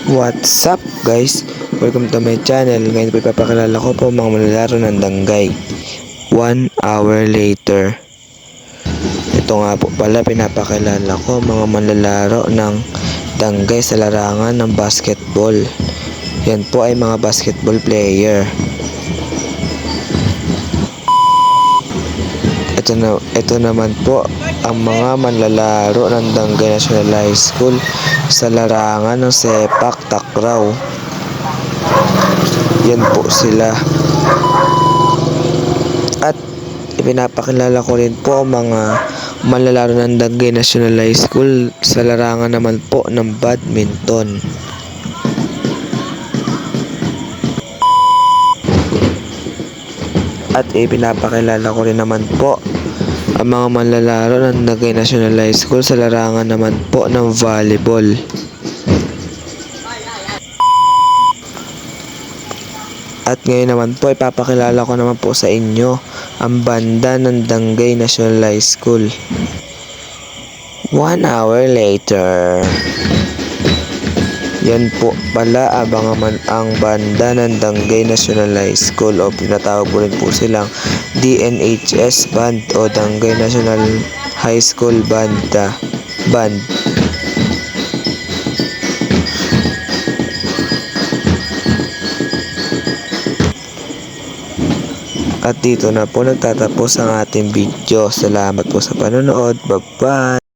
What's up guys? Welcome to my channel. Ngayon po ipapakilala ko po mga manlalaro ng Danggay 1 hour later. Ito nga po pala pinapakilala ko mga manlalaro ng Danggay sa larangan ng basketball. Yan po ay mga basketball player. Ito naman po ang mga manlalaro ng Danggay National High School sa larangan ng sepak takraw. Yan po sila. At ipinapakilala ko rin po ang mga manlalaro ng Danggay National High School sa larangan naman po ng badminton. At ipinapakilala ko rin naman po ang mga manlalaro ng Danggay National High School sa larangan naman po ng volleyball. At ngayon naman po ipapakilala ko naman po sa inyo ang banda ng Danggay National High School 1 hour later. Yan po pala ang banda ng Danggay National High School o pinatawag po rin po silang DNHS Band o Danggay National High School Band. At dito na po nagtatapos ang ating video. Salamat po sa panonood. Bye-bye!